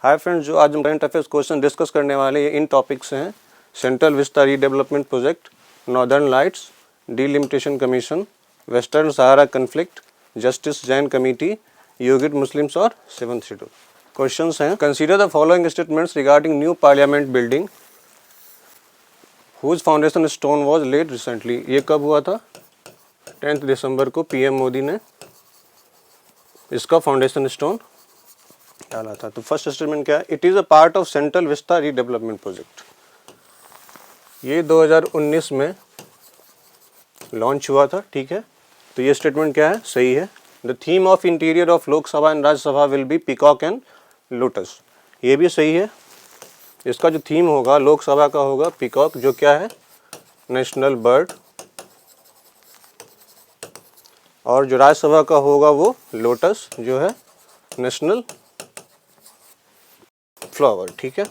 Hi friends, जो आज हम करंट अफेयर्स क्वेश्चन डिस्कस करने वाले हैं इन टॉपिक्स हैं Central Vista redevelopment project, Northern Lights, delimitation commission, Western Sahara conflict, Justice Jain committee, योगिट मुस्लिम्स और 7th शेड्यूल। क्वेश्चंस हैं, consider the following statements regarding new parliament building whose foundation stone was laid recently. ये कब हुआ था? 10 दिसंबर को PM Modi ने इसका फाउंडेशन स्टोन डाला था। तो फर्स्ट स्टेटमेंट क्या है? It is a part of central Vista redevelopment project. ये 2019 में लॉन्च हुआ था, ठीक है। तो ये स्टेटमेंट क्या है? सही है। The theme of interior of Lok Sabha and Rajya Sabha will be peacock and lotus. ये भी सही है। इसका जो थीम होगा लोकसभा का होगा पीकॉक, जो क्या है? नेशनल बर्ड, और जो राज्यसभा का होगा वो लोटस, जो है नेशनल फ्लावर, ठीक है।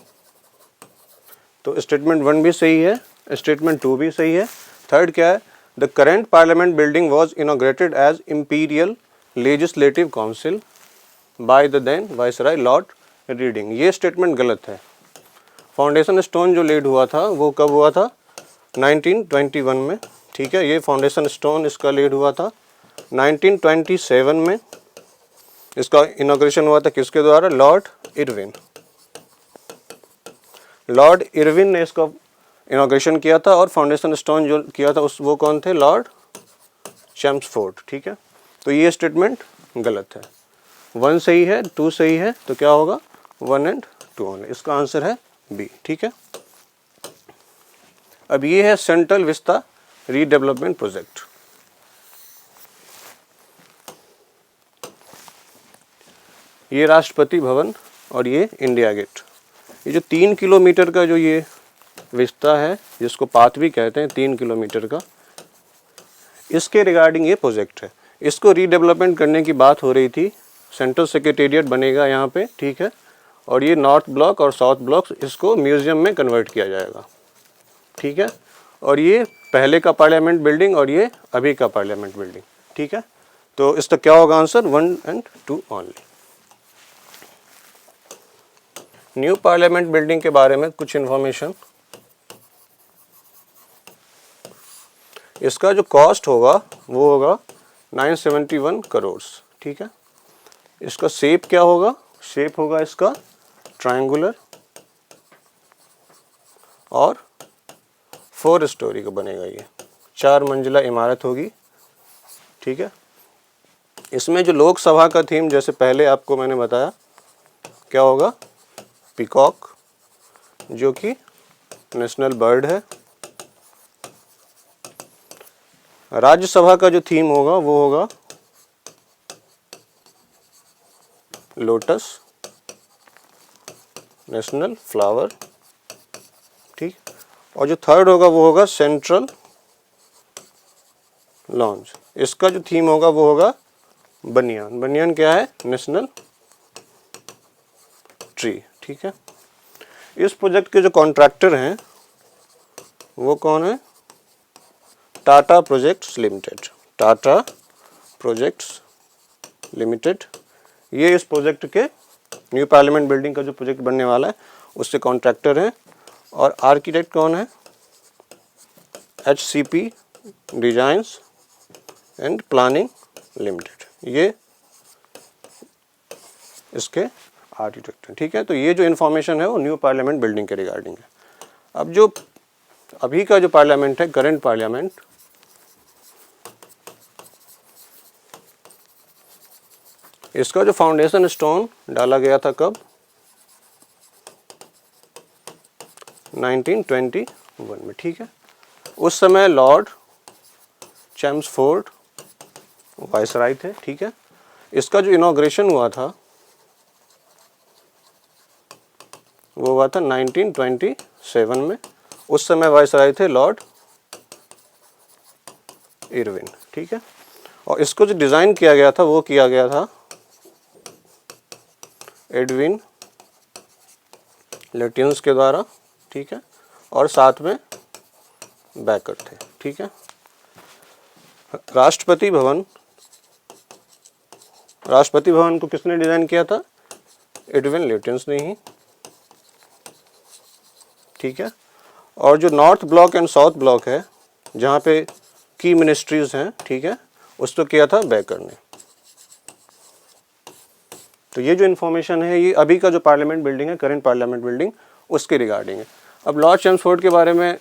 तो स्टेटमेंट 1 भी सही है, स्टेटमेंट 2 भी सही है। थर्ड क्या है? The current parliament building was inaugurated as Imperial Legislative Council by the then viceroy Lord Reading. ये स्टेटमेंट गलत है। फाउंडेशन स्टोन जो लेड हुआ था वो कब हुआ था? 1921 में, ठीक है। ये फाउंडेशन स्टोन इसका लेड हुआ था 1927 में। इसका इनॉग्रेशन हुआ था किसके द्वारा? Lord Irwin. लॉर्ड इरविन ने इसका इनॉग्रेशन किया था, और फाउंडेशन स्टोन जो किया था वो कौन थे? लॉर्ड चैम्सफोर्ड, ठीक है। तो ये स्टेटमेंट गलत है। 1 सही है, 2 सही है, तो क्या होगा? 1 and 2 ओनली। इसका आंसर है बी, ठीक है। अब ये है सेंट्रल विस्ता रीडेवलपमेंट प्रोजेक्ट। ये राष्ट्रपति भवन और ये इंडिया गेट। ये जो 3 किलोमीटर का जो ये विस्ता है, जिसको पाथ भी कहते हैं 3 किलोमीटर का, इसके रिगार्डिंग ये प्रोजेक्ट है। इसको रीडेवलपमेंट करने की बात हो रही थी। सेंट्रल सेक्रेटेरिएट बनेगा यहाँ पे, ठीक है। और ये नॉर्थ ब्लॉक और साउथ ब्लॉक, इसको म्यूजियम में कन्वर्ट किया जाएगा, ठीक है। और ये पहले का पार्लियामेंट बिल्डिंग और ये अभी का पार्लियामेंट बिल्डिंग, ठीक है। तो इसका क्या होगा answer? 1 and 2 only. New parliament building के बारे में कुछ इन्फॉर्मेशन। इसका जो कॉस्ट होगा वो होगा 971 करोड़, ठीक है। इसका शेप क्या होगा? शेप होगा इसका ट्रायंगुलर, और 4 स्टोरी का बनेगा। ये 4 मंजिला इमारत होगी, ठीक है। इसमें जो लोकसभा का थीम, जैसे पहले आपको मैंने बताया, क्या होगा? पीकॉक, जो कि नेशनल बर्ड है। राज्यसभा का जो थीम होगा वो होगा लोटस, नेशनल फ्लावर, ठीक। और जो थर्ड होगा वो होगा सेंट्रल लॉन्ज। इसका जो थीम होगा वो होगा बनियान। बनियान क्या है? नेशनल ट्री, ठीक है। इस प्रोजेक्ट के जो कॉन्ट्रैक्टर हैं वो कौन है? Tata projects limited. Tata projects limited, ये इस प्रोजेक्ट के न्यू पार्लियामेंट बिल्डिंग का जो प्रोजेक्ट बनने वाला है उससे कॉन्ट्रैक्टर हैं। और आर्किटेक्ट कौन है? HCP designs and planning limited, ये इसके आर्किटेक्ट हैं, ठीक है। तो ये जो इन्फॉर्मेशन है वो न्यू पार्लियामेंट बिल्डिंग के रिगार्डिंग है। अब जो अभी का जो पार्लियामेंट है, करंट पार्लियामेंट, इसका जो फाउंडेशन स्टोन डाला गया था कब? 1921 में, ठीक है। उस समय लॉर्ड चैम्सफोर्ड वाइसराय थे, ठीक है। इसका जो इनॉग्रेशन हुआ था वो हुआ था 1927 में। उस समय वाइसराय थे लॉर्ड इरविन, ठीक है। और इसको जो डिज़ाइन किया गया था वो किया गया था एडविन लेटिंस के द्वारा, ठीक है। और साथ में बैकर थे, ठीक है। राष्ट्रपति भवन को किसने डिज़ाइन किया था? इरविन ल्यूटेंस ने ही, ठीक है। और जो north block and south block है जहाँ पे की मिनिस्ट्रीज हैं, ठीक है, उसको किया था बेकर ने। तो ये जो इन्फॉर्मेशन है ये अभी का जो पार्लियामेंट बिल्डिंग है, करंट पार्लियामेंट बिल्डिंग, उसके रिगार्डिंग है। अब लॉर्ड चेम्सफोर्ड के बारे में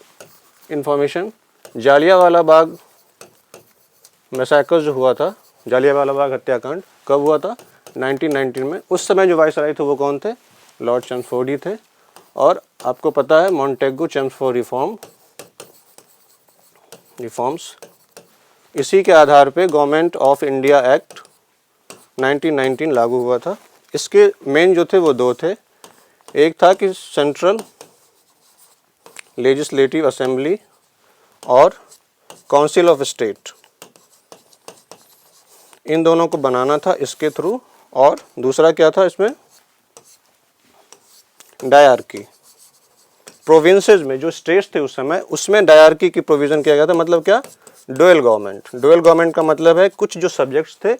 इन्फॉर्मेशन, जालियांवाला बाग मैसाकर जो हुआ था, जालियांवाला बाग हत्याकांड कब हुआ था? 1919 में। उस समय जो वाइसराय थे वो कौन थे? लॉर्ड चेम्सफोर्ड ही थे। और आपको पता है मॉन्टेगू चेम्सफोर्ड रिफॉर्म्स, इसी के आधार पे गवर्नमेंट ऑफ इंडिया एक्ट 1919 लागू हुआ था। इसके मेन जो थे वो दो थे, एक था कि सेंट्रल लेजिस्लेटिव असेंबली और काउंसिल ऑफ स्टेट, इन दोनों को बनाना था इसके थ्रू। और दूसरा क्या था इसमें? डायरकी। प्रोविंसेस में जो स्टेट्स थे उस समय, उसमें डायरकी की प्रोविज़न किया गया था। मतलब क्या? Dual government. डुअल गवर्नमेंट का मतलब है कुछ जो सब्जेक्ट्स थे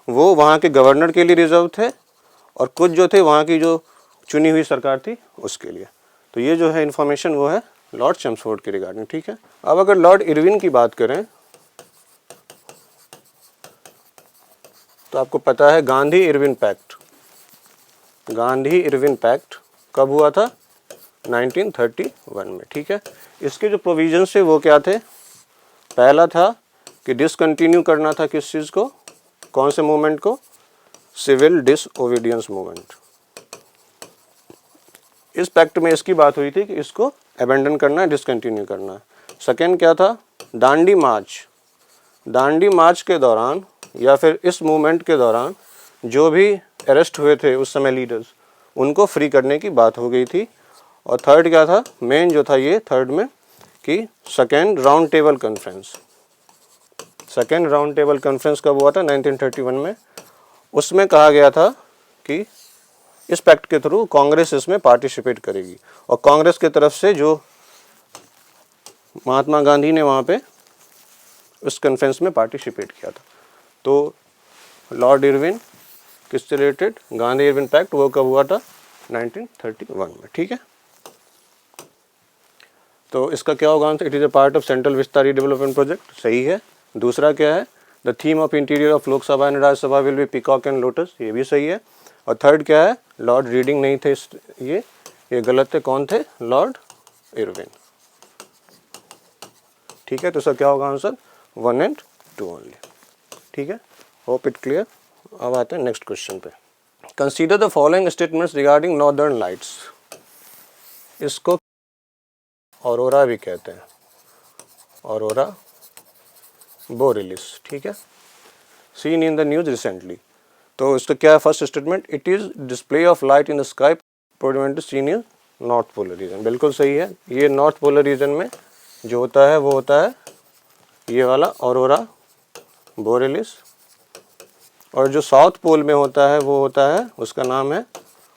वो वहाँ के गवर्नर के लिए रिजर्व थे और कुछ जो थे वहाँ की जो चुनी हुई सरकार थी उसके लिए। तो ये जो है इन्फॉर्मेशन वो है लॉर्ड चेम्सफोर्ड के रिगार्डिंग, ठीक है। अब अगर लॉर्ड इरविन की बात करें तो आपको पता है Gandhi Irwin pact. Gandhi Irwin pact कब हुआ था? 1931 में, ठीक है। इसके जो प्रोविजंस थे वो क्या थे? पहला था कि डिसकंटिन्यू करना था किस चीज़ को? कौन से मूवमेंट को? Civil disobedience movement. इस पैक्ट में इसकी बात हुई थी कि इसको अबेंडन करना है, डिसकंटिन्यू करना है। सेकेंड क्या था? दांडी मार्च। दांडी मार्च के दौरान या फिर इस मूवमेंट के दौरान जो भी अरेस्ट हुए थे उस समय लीडर्स, उनको फ्री करने की बात हो गई थी। और थर्ड क्या था? मेन जो था ये थर्ड में कि second round table conference. Second round table conference कब हुआ था? 1931 में। उसमें कहा गया था कि इस पैक्ट के थ्रू कांग्रेस इसमें पार्टिसिपेट करेगी और कांग्रेस की तरफ से जो महात्मा गांधी ने वहाँ पे उस कॉन्फ्रेंस में पार्टिसिपेट किया था। तो लॉर्ड इरविन किससे रिलेटेड? गांधी इरविन पैक्ट, वो कब हुआ था? 1931 में, ठीक है। तो इसका क्या होगा answer? It is a part of central विस्तार डेवलपमेंट प्रोजेक्ट, सही है। दूसरा क्या है? The theme of interior of Lok Sabha and Rajya Sabha will be peacock and lotus, ये भी सही है। और थर्ड क्या है? लॉर्ड रीडिंग नहीं थे ये गलत थे। कौन थे? लॉर्ड इरविन, ठीक है। तो इसका क्या होगा आंसर? 1 and 2 ओनली, ठीक है। Hope it clear. अब आते हैं नेक्स्ट क्वेश्चन पे। Consider the following statements regarding northern lights. इसको ऑरोरा भी कहते हैं, ऑरोरा बोरेलिस, ठीक है। Seen in the news recently. तो इसका क्या है first statement? It is display of light in the sky prominent seen in north polar region. बिल्कुल सही है। ये नॉर्थ पोलर रीजन में जो होता है वो होता है ये वाला ऑरोरा बोरेलिस, और जो साउथ पोल में होता है वो होता है, उसका नाम है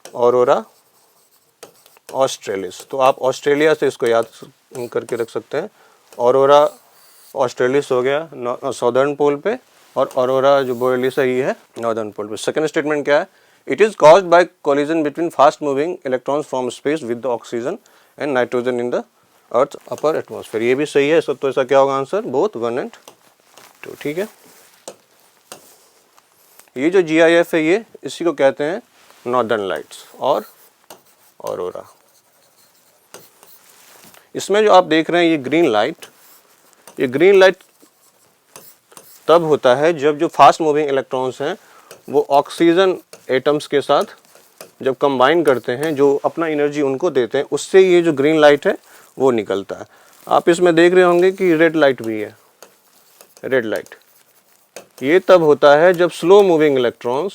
ऑरोरा ऑस्ट्रेलिस। तो आप ऑस्ट्रेलिया से इसको याद करके रख सकते हैं। ऑरोरा ऑस्ट्रेलिस हो गया साउदर्न पोल पे, और ऑरोरा जो बोरेलिस है ये है नॉर्दर्न पोल पे। सेकंड स्टेटमेंट क्या है? It is caused by collision between fast moving electrons from space with the oxygen and nitrogen in the earth upper atmosphere, ये भी सही है। तो ऐसा क्या होगा आंसर? बोथ 1 and 2, ठीक है। ये जो GIF है ये इसी को कहते हैं नॉर्दर्न लाइट्स और ऑरोरा। इसमें जो आप देख रहे हैं ये ग्रीन लाइट, ये ग्रीन लाइट तब होता है जब जो फास्ट मूविंग इलेक्ट्रॉन्स हैं वो ऑक्सीजन एटम्स के साथ जब कंबाइन करते हैं, जो अपना एनर्जी उनको देते हैं, उससे ये जो ग्रीन लाइट है वो निकलता है। आप इसमें देख रहे होंगे कि रेड लाइट भी है। रेड लाइट ये तब होता है जब slow moving electrons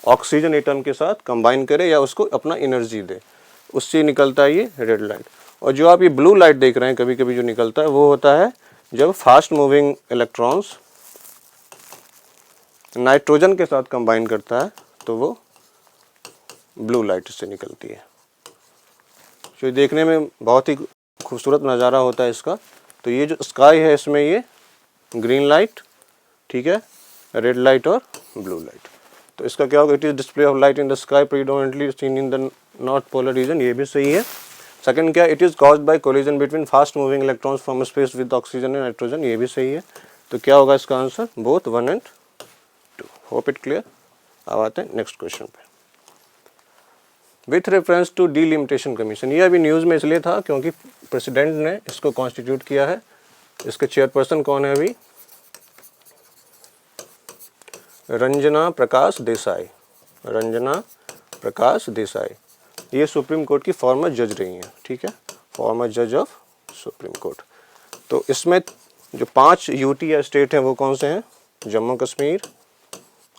oxygen atom के साथ कंबाइन करे या उसको अपना एनर्जी दे, उससे निकलता है ये रेड लाइट। और जो आप ये ब्लू लाइट देख रहे हैं कभी कभी जो निकलता है वो होता है जब फास्ट मूविंग इलेक्ट्रॉन्स नाइट्रोजन के साथ कंबाइन करता है तो वो ब्लू लाइट से निकलती है। जो देखने में बहुत ही खूबसूरत नज़ारा होता है इसका। तो ये जो स्काई है इसमें ये ग्रीन लाइट, ठीक है, रेड लाइट और ब्लू लाइट। तो इसका क्या होगा, it is display of light in the sky predominantly seen in the north polar region, ये भी सही है। सेकंड क्या, it is caused by collision between fast moving electrons from space with oxygen and nitrogen, ये भी सही है। तो क्या होगा इसका answer, both 1 and 2। Hope it clear. अब आते हैं नेक्स्ट क्वेश्चन पे। With reference to delimitation commission, ये अभी न्यूज़ में इसलिए था क्योंकि प्रेसिडेंट ने इसको कॉन्स्टिट्यूट किया है। इसके चेयरपर्सन कौन है अभी, रंजना प्रकाश देसाई। रंजना प्रकाश देसाई ये सुप्रीम कोर्ट की फॉर्मर जज रही हैं, ठीक है, फॉर्मर जज ऑफ सुप्रीम कोर्ट। तो इसमें जो 5 यूटी या स्टेट हैं वो कौन से हैं, जम्मू कश्मीर,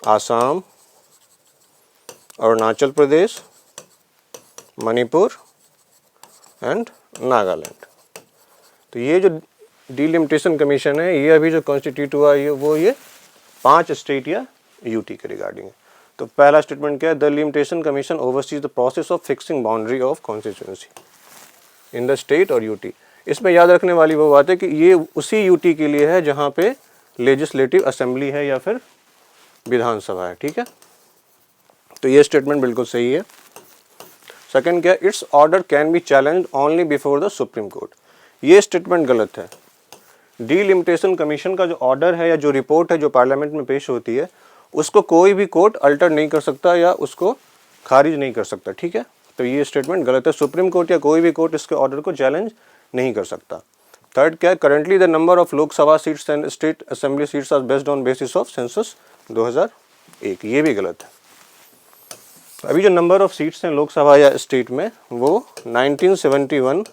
आसाम, अरुणाचल प्रदेश, मणिपुर एंड नागालैंड। तो ये जो डीलिमिटेशन कमीशन है ये अभी जो कॉन्स्टिट्यूट हुआ ये 5 स्टेट या यूटी के रिगार्डिंग है। तो पहला स्टेटमेंट क्या है, the limitation commission overseas the process of fixing boundary of constituency in the state और यूटी। इसमें याद रखने वाली वो बात है कि ये उसी यूटी के लिए है जहाँ पे लेजिस्लेटिव असेंबली है या फिर विधानसभा है, ठीक है। तो ये स्टेटमेंट बिल्कुल सही है। सेकंड क्या, it's order can be challenged only before the supreme court, ये स्टेटमेंट गलत है। डीलिमिटेशन कमीशन का जो ऑर्डर है या जो रिपोर्ट है जो पार्लियामेंट में पेश होती है उसको कोई भी कोर्ट अल्टर नहीं कर सकता या उसको खारिज नहीं कर सकता, ठीक है। तो ये स्टेटमेंट गलत है, सुप्रीम कोर्ट या कोई भी कोर्ट इसके ऑर्डर को चैलेंज नहीं कर सकता। थर्ड क्या है, currently the number of Lok Sabha seats and state assembly seats are based on basis of census 2001, ये भी गलत है। अभी जो नंबर ऑफ सीट्स हैं लोकसभा या स्टेट में वो 1971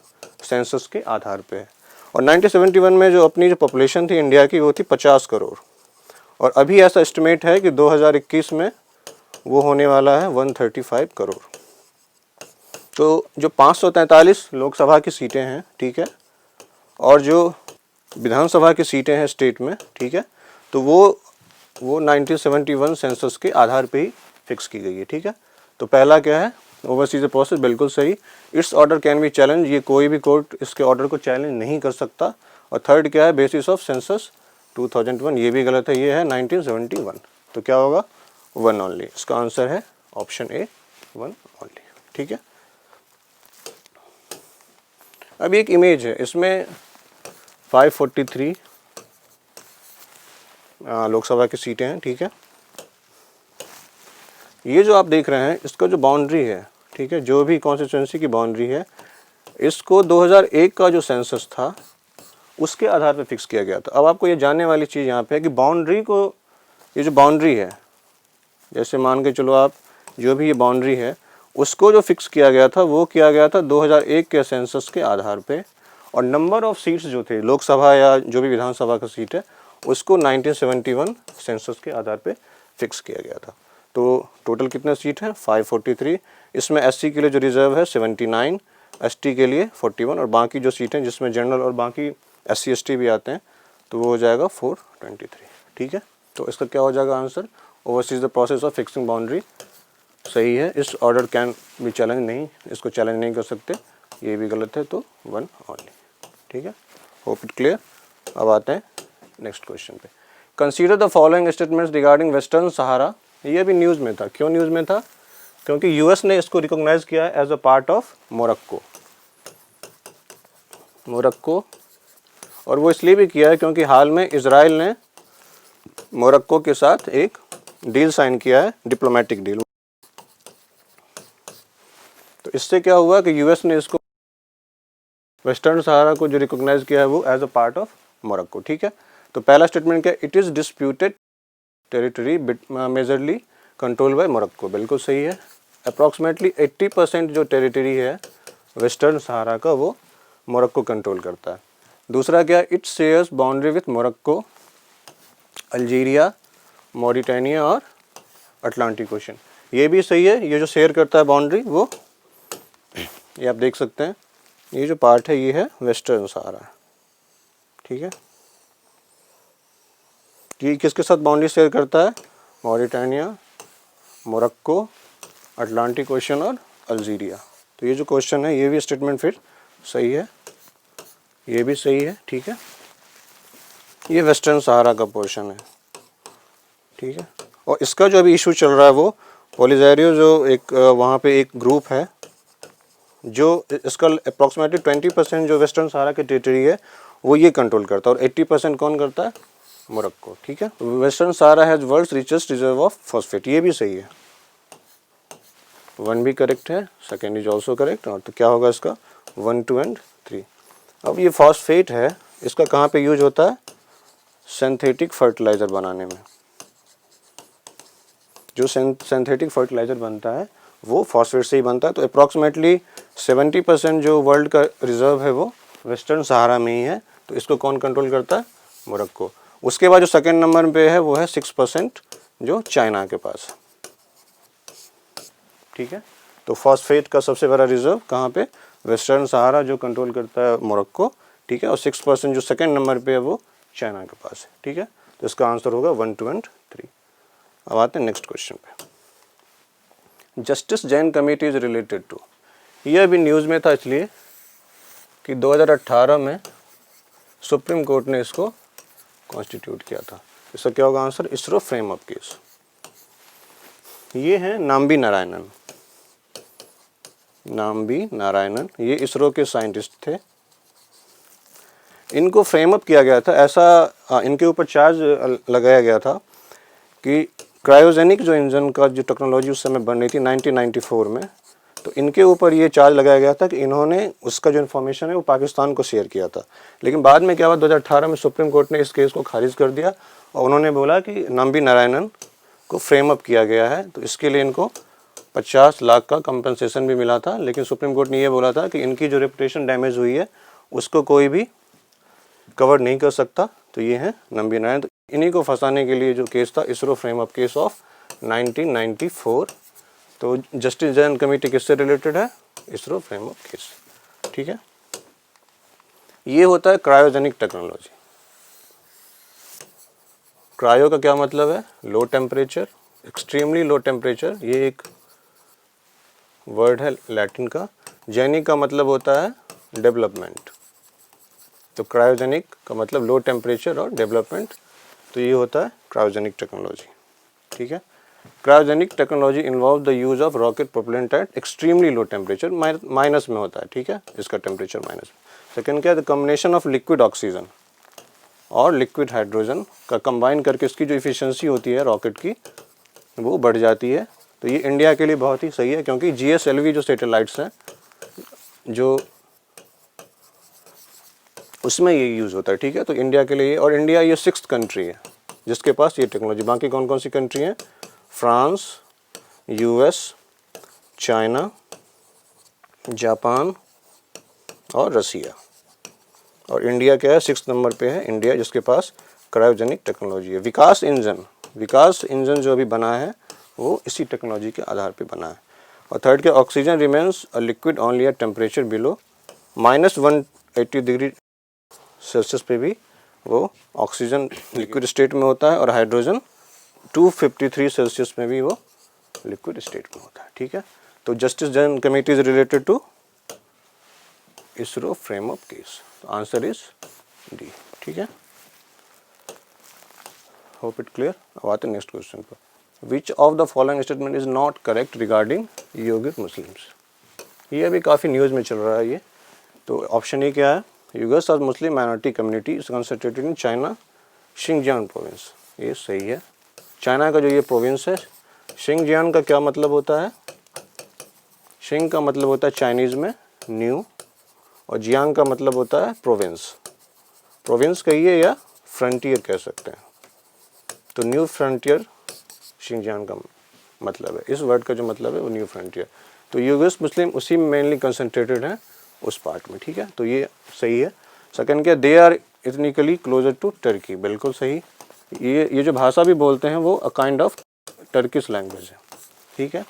सेंसस के आधार पे है। और 1971 में जो अपनी जो पॉपुलेशन थी इंडिया की वो थी 50 करोड़, और अभी ऐसा एस्टिमेट है कि 2021 में वो होने वाला है 135 करोड़। तो जो 543 लोकसभा की सीटें हैं, ठीक है, और जो विधानसभा की सीटें हैं स्टेट में, ठीक है, तो वो 1971 सेंसस के आधार पे ही फिक्स की गई है, ठीक है। तो पहला क्या है, ओवरसीज प्रोसेस, बिल्कुल सही। It's order can be challenge, ये कोई भी कोर्ट इसके ऑर्डर को चैलेंज नहीं कर सकता। और थर्ड क्या है, बेसिस ऑफ सेंसस 2001, ये भी गलत है, ये है 1971। तो क्या होगा, 1 ओनली। इसका आंसर है ऑप्शन ए, 1 ओनली, ठीक है। अब एक इमेज है, इसमें 543 लोकसभा की सीटें हैं, ठीक है। ये जो आप देख रहे हैं इसका जो बाउंड्री है, ठीक है, जो भी कॉन्स्टिट्यूंसी की बाउंड्री है इसको 2001 का जो सेंसस था उसके आधार पर फिक्स किया गया था। अब आपको ये जानने वाली चीज़ यहाँ पे है कि बाउंड्री को, ये जो बाउंड्री है, जैसे मान के चलो आप, जो भी ये बाउंड्री है उसको जो फिक्स किया गया था वो किया गया था 2001 के सेंसस के आधार पे, और नंबर ऑफ सीट्स जो थे लोकसभा या जो भी विधानसभा का सीट है उसको 1971 सेंसस के आधार पे फिक्स किया गया था। तो टोटल कितने सीट हैं, 543। इसमें एससी के लिए जो रिजर्व है 79, एसटी के लिए 41, और बाकी जो सीटें जिसमें जनरल और बाकी एससी एसटी भी आते हैं तो वो हो जाएगा 423, ठीक है। तो इसका क्या हो जाएगा answer, overseas the process of fixing boundary सही है। इस ऑर्डर कैन भी चैलेंज नहीं, इसको चैलेंज नहीं कर सकते, ये भी गलत है, तो 1 ओनली, ठीक है। Hope it clear. अब आते हैं नेक्स्ट क्वेश्चन पे। Consider the following statements regarding Western Sahara, ये भी न्यूज़ में था। क्यों न्यूज़ में था, क्योंकि यूएस ने इसको रिकॉग्नाइज किया है as a part of Morocco, और वो इसलिए भी किया है क्योंकि हाल में इजराइल ने मोरक्को के साथ एक डील साइन किया है, डिप्लोमेटिक डील। तो इससे क्या हुआ कि यूएस ने इसको वेस्टर्न सहारा को जो रिकॉग्नाइज किया है वो as a part of Morocco, ठीक है। तो पहला स्टेटमेंट क्या, it is disputed territory majorly control by Morocco, बिल्कुल सही है। अप्रॉक्सीमेटली 80% जो टेरिटरी है वेस्टर्न सहारा का वो मोरक्को कंट्रोल करता है। दूसरा क्या, it shares boundary with Morocco, Algeria, Mauritania और अटलांटिक ओशन, ये भी सही है। ये जो शेयर करता है बाउंड्री वो, ये आप देख सकते हैं, ये जो पार्ट है ये है वेस्टर्न सहारा, ठीक है। ये किसके साथ बाउंड्री शेयर करता है, मॉरिटानिया, मोरक्को, अटलांटिक ओशन और अल्जीरिया। तो ये जो क्वेश्चन है ये भी स्टेटमेंट फिर सही है, ये भी सही है, ठीक है। ये वेस्टर्न सहारा का पोर्शन है, ठीक है। और इसका जो अभी इशू चल रहा है वो पोलिसारियो जो एक वहाँ पे एक ग्रुप है जो इसका अप्रॉक्सीमेटली 20% जो वेस्टर्न सहारा के टेरिटरी है वो ये कंट्रोल करता है और 80% कौन करता है, मोरक्को। ठीक है, western Sahara has world's richest reserve of phosphate, ये भी सही है, 1 भी करेक्ट है, सेकेंड इज ऑल्सो करेक्ट। और तो क्या होगा इसका 1, 2 एंड 3। अब ये फॉस्फेट है, इसका कहाँ पे यूज होता है, सिंथेटिक फर्टिलाइज़र बनाने में। जो सिंथेटिक फर्टिलाइज़र बनता है वो फॉस्फेट से ही बनता है। तो अप्रॉक्सीमेटली 70% जो वर्ल्ड का रिजर्व है वो वेस्टर्न सहारा में ही है। तो इसको कौन कंट्रोल करता है, मोरक्को। उसके बाद जो सेकंड नंबर पे है वो है 6% जो चाइना के पास है। ठीक है, तो फॉस्फेट का सबसे बड़ा रिजर्व कहाँ पे, वेस्टर्न सहारा जो कंट्रोल करता है मोरक्को। ठीक है, और 6% जो सेकंड नंबर पे है वो चाइना के पास है। ठीक है, तो इसका आंसर होगा 1, 2 एंड 3। अब आते हैं नेक्स्ट क्वेश्चन पे। Justice Jain committee is related to, ये अभी न्यूज़ में था इसलिए कि 2018 में सुप्रीम कोर्ट ने इसको कॉन्स्टिट्यूट किया था। इसका क्या होगा answer, ISRO frame up case. ये हैं नाम्बी नारायणन, नाम्बी नारायणन, ये इसरो के साइंटिस्ट थे। इनको फ्रेम अप किया गया था, ऐसा इनके ऊपर चार्ज लगाया गया था कि क्रायोजेनिक जो इंजन का जो टेक्नोलॉजी उस समय बन रही थी 1994 में, तो इनके ऊपर ये चार्ज लगाया गया था कि इन्होंने उसका जो इन्फॉर्मेशन है वो पाकिस्तान को शेयर किया था। लेकिन बाद में क्या हुआ, 2018 में सुप्रीम कोर्ट ने इस केस को खारिज कर दिया और उन्होंने बोला कि नाम्बी नारायणन को फ्रेम अप किया गया है, तो इसके लिए इनको 50 लाख का कंपनसेशन भी मिला था। लेकिन सुप्रीम कोर्ट ने ये बोला था कि इनकी जो रेपुटेशन डैमेज हुई है उसको कोई भी कवर नहीं कर सकता। तो ये है नाम्बी नारायण। तो इन्हीं को फंसाने के लिए जो केस था, ISRO frame up case of 1994। तो जस्टिस जैन कमेटी किससे रिलेटेड है, इसरो फ्रेम अप केस। ठीक है, ये होता है क्रायोजेनिक टेक्नोलॉजी। क्रायो का क्या मतलब है, low temperature, extremely low temperature, ये एक वर्ड है लैटिन का। जेनिक का मतलब होता है डेवलपमेंट, तो क्रायोजेनिक का मतलब लो टेम्परेचर और डेवलपमेंट, तो ये होता है क्रायोजेनिक टेक्नोलॉजी। ठीक है, cryogenic technology involve the use of rocket propellant at extremely low temperature, minus में होता है। ठीक है, इसका टेम्परेचर माइनस में। सेकेंड क्या है, the combination of liquid oxygen और लिक्विड हाइड्रोजन का कंबाइन करके इसकी जो इफिशियंसी होती है रॉकेट की वो बढ़ जाती है। तो ये इंडिया के लिए बहुत ही सही है, क्योंकि GSLV जो सैटेलाइट्स हैं जो उसमें ये यूज़ होता है। ठीक है, तो इंडिया के लिए, और इंडिया ये 6th कंट्री है जिसके पास ये टेक्नोलॉजी। बाकी कौन कौन सी कंट्री हैं, फ्रांस, US, चाइना, जापान और रसिया। और इंडिया क्या है, 6th नंबर पे है इंडिया, जिसके पास क्रायोजेनिक टेक्नोलॉजी है। विकास इंजन जो अभी बना है वो इसी टेक्नोलॉजी के आधार पे बना है। और थर्ड क्या, oxygen remains a liquid only at temperature below -180 degree Celsius पे भी वो ऑक्सीजन लिक्विड स्टेट में होता है, और हाइड्रोजन 253 सेल्सियस में भी वो लिक्विड स्टेट में होता है। ठीक है, तो justice Jain committee is related to ISRO frame up case. Answer is D. ठीक है, होप इट क्लियर। अब आते हैं नेक्स्ट क्वेश्चन पर। Which of the following statement is not correct regarding yogic Muslims. ये अभी काफ़ी न्यूज़ में चल रहा है ये। तो ऑप्शन ए क्या है, Uyghurs are Muslim minority community is concentrated in China Xinjiang province. ये सही है। चाइना का जो ये प्रोविंस है, शिंगजियांग का क्या मतलब होता है, शिंग का मतलब होता है चाइनीज़ में न्यू, और जियांग का मतलब होता है प्रोविंस। प्रोविंस कहिए या फ्रंटियर कह सकते हैं। तो न्यू फ्रंटियर शिंगजियांग का मतलब है, इस वर्ड का जो मतलब है वो न्यू फ्रंटियर। तो यूगर्स मुस्लिम उसी में मेनली कंसंट्रेटेड है, उस पार्ट में। ठीक है, तो ये सही है। सेकंड क्या, they are ethnically closer to Turkey, बिल्कुल सही। ये जो भाषा भी बोलते हैं वो a kind of Turkish language है। ठीक है,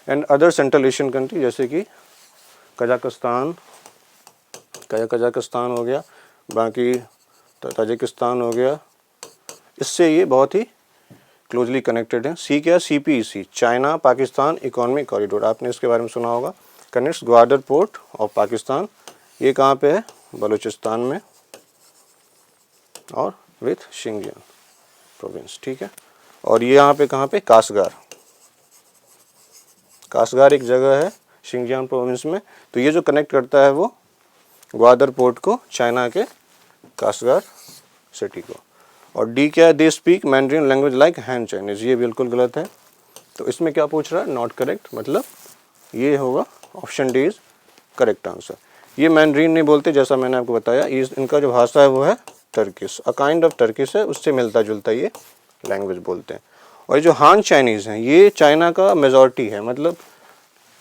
and other Central Asian country जैसे कि कजाकिस्तान हो गया, बाकी ताजिकिस्तान हो गया, इससे ये बहुत ही क्लोजली कनेक्टेड है। सी क्या, CPEC, China Pakistan economic corridor, आपने इसके बारे में सुना होगा। Connects Gwadar port of Pakistan, ये कहाँ पे है, बलूचिस्तान में, और विथ शिंगजियांग प्रोविंस। ठीक है, और ये यहाँ पे कहाँ पे, कासगार। कासगार एक जगह है शिंजियांग प्रोविंस में। तो ये जो कनेक्ट करता है वो ग्वादर पोर्ट को चाइना के कासगार सिटी को। और डी क्या है, they speak Mandarin language like Han Chinese, ये बिल्कुल गलत है। तो इसमें क्या पूछ रहा है, नॉट करेक्ट, मतलब ये होगा option D is correct answer. ये मैंड्रीन नहीं बोलते, जैसा मैंने आपको बताया, इनका जो भाषा है वो है Turkish, a kind of Turkish है, उससे मिलता जुलता ये लैंग्वेज बोलते हैं। और जो हान चाइनीज़ हैं ये चाइना का मेजॉरिटी है, मतलब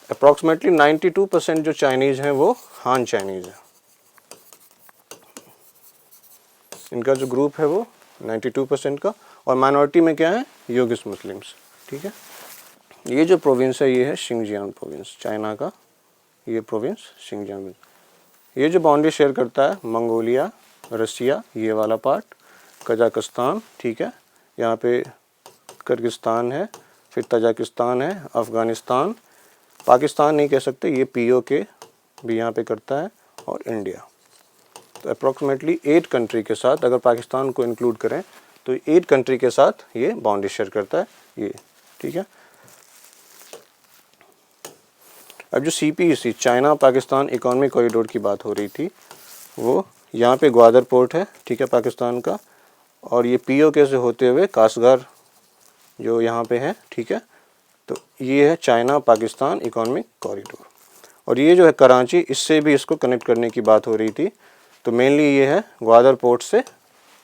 अप्रॉक्सीमेटली 92% जो चाइनीज़ हैं वो हान चाइनीज़ है। इनका जो ग्रुप है वो 92% का। और माइनॉरिटी में क्या है, योगिस्ट मुस्लिम्स। ठीक है, ये जो प्रोविंस है ये है शिंजियांग प्रोविंस, चाइना का ये प्रोविंस शिंजियांग। ये जो बाउंड्री शेयर करता है मंगोलिया, रसिया, ये वाला पार्ट, कजाकिस्तान, ठीक है, यहाँ पे किर्गिस्तान है, फिर तजाकिस्तान है, अफ़गानिस्तान, पाकिस्तान नहीं कह सकते, ये POK भी यहाँ पे करता है, और इंडिया। तो अप्रॉक्सीमेटली 8 कंट्री के साथ, अगर पाकिस्तान को इंक्लूड करें तो 8 कंट्री के साथ ये बाउंड्री शेयर करता है ये। ठीक है, अब जो CPEC China Pakistan economic corridor की बात हो रही थी, वो यहाँ पे ग्वादर पोर्ट है, ठीक है, पाकिस्तान का, और ये POK से होते हुए कासगार जो यहाँ पे है, ठीक है, तो ये है चाइना पाकिस्तान इकोनॉमिक कॉरिडोर। और ये जो है कराची, इससे भी इसको कनेक्ट करने की बात हो रही थी, तो मेनली ये है ग्वादर पोर्ट से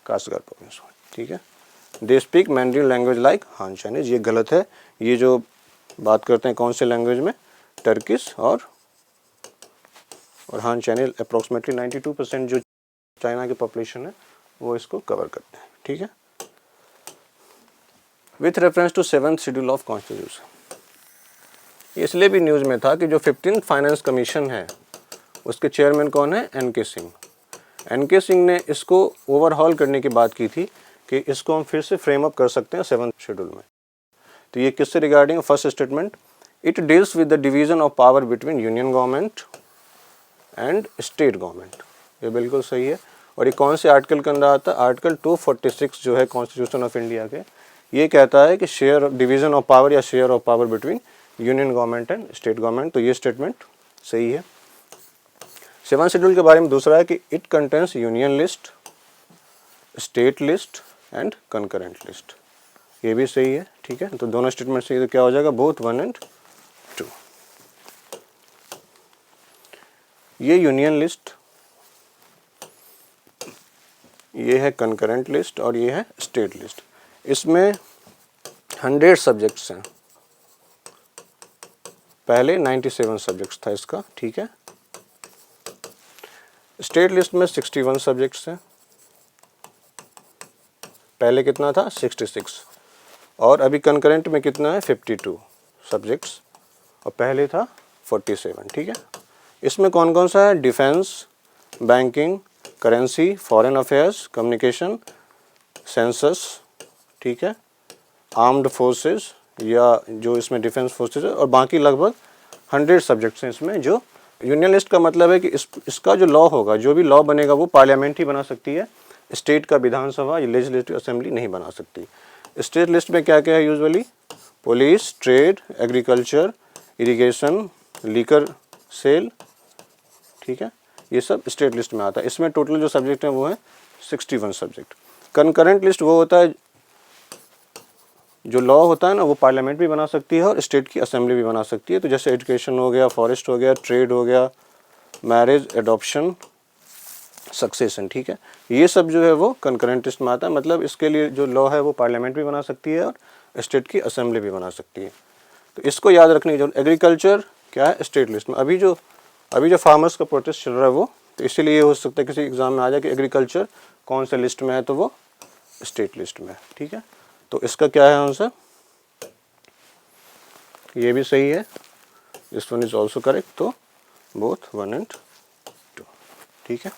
कासगार प्रोविंस। ठीक है, they speak Mandarin language like हान चाइनीज, ये गलत है। ये जो बात करते हैं कौन से लैंग्वेज में, टर्किश और हान चाइनीज। अप्रॉक्सीमेटली 92% जो चाइना की पॉपुलेशन है वो इसको कवर करते हैं। ठीक है, with reference to 7th schedule of constitution, इसलिए भी न्यूज़ में था कि जो 15th फाइनेंस कमीशन है उसके चेयरमैन कौन है, NK सिंह। NK सिंह ने इसको ओवरहॉल करने की बात की थी कि इसको हम फिर से फ्रेम अप कर सकते हैं 7th शेड्यूल में। तो ये किससे regarding, first statement, it deals with the division of power between union government and state government, ये बिल्कुल सही है। और ये कौन से आर्टिकल के अंदर आता है, आर्टिकल 246 जो है कॉन्स्टिट्यूशन ऑफ इंडिया के, ये कहता है कि शेयर डिवीजन ऑफ पावर या share of power between union government and state government, तो ये स्टेटमेंट सही है। 7th शेड्यूल के बारे में दूसरा है कि it contains union list, state list and concurrent list, ये भी सही है। ठीक है, तो दोनों स्टेटमेंट सही, तो क्या हो जाएगा, बोथ 1 and 2। ये यूनियन लिस्ट, ये है कंकरेंट लिस्ट और ये है स्टेट लिस्ट। इसमें 100 सब्जेक्ट्स हैं, पहले 97 सब्जेक्ट्स था इसका। ठीक है, स्टेट लिस्ट में 61 सब्जेक्ट्स हैं, पहले कितना था, 66, और अभी कंकरेंट में कितना है, 52 सब्जेक्ट्स, और पहले था 47। ठीक है, इसमें कौन कौन सा है, defence, banking, currency, foreign affairs, communication, census, ठीक है, आर्म्ड फोर्सेस, या जो इसमें डिफेंस फोर्सेस है, और बाकी लगभग 100 सब्जेक्ट्स हैं इसमें। जो यूनियन लिस्ट का मतलब है कि इसका जो लॉ होगा, जो भी लॉ बनेगा वो पार्लियामेंट ही बना सकती है, स्टेट का विधानसभा या लेजिस्लेटिव असेंबली नहीं बना सकती। स्टेट लिस्ट में क्या क्या है, usually police, trade, agriculture, irrigation, liquor sale, ठीक है, ये सब स्टेट लिस्ट में आता है। इसमें टोटल जो सब्जेक्ट हैं वो है 61 सब्जेक्ट। कंकरेंट लिस्ट वो होता है, जो लॉ होता है ना, वो पार्लियामेंट भी बना सकती है और स्टेट की असेंबली भी बना सकती है। तो जैसे एजुकेशन हो गया, फॉरेस्ट हो गया, ट्रेड हो गया, मैरिज, एडॉप्शन, सक्सेशन, ठीक है, ये सब जो है वो कंकरेंट लिस्ट में आता है। मतलब इसके लिए जो लॉ है वो पार्लियामेंट भी बना सकती है और स्टेट की असेंबली भी बना सकती है। तो इसको याद रखने की जरूरत। एग्रीकल्चर क्या है, स्टेट लिस्ट में। अभी जो फार्मर्स का प्रोटेस्ट चल रहा है वो, तो इसीलिए हो सकता है किसी एग्जाम में आ जाए कि एग्रीकल्चर कौन से लिस्ट में है, तो वो स्टेट लिस्ट में है। ठीक है, तो इसका क्या है आंसर, ये भी सही है, this one is also correct, तो बोथ 1 and 2। ठीक है,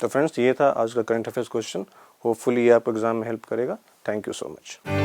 तो फ्रेंड्स ये था आज का करंट अफेयर्स क्वेश्चन। होपफुली ये आपको एग्जाम में हेल्प करेगा। Thank you so much.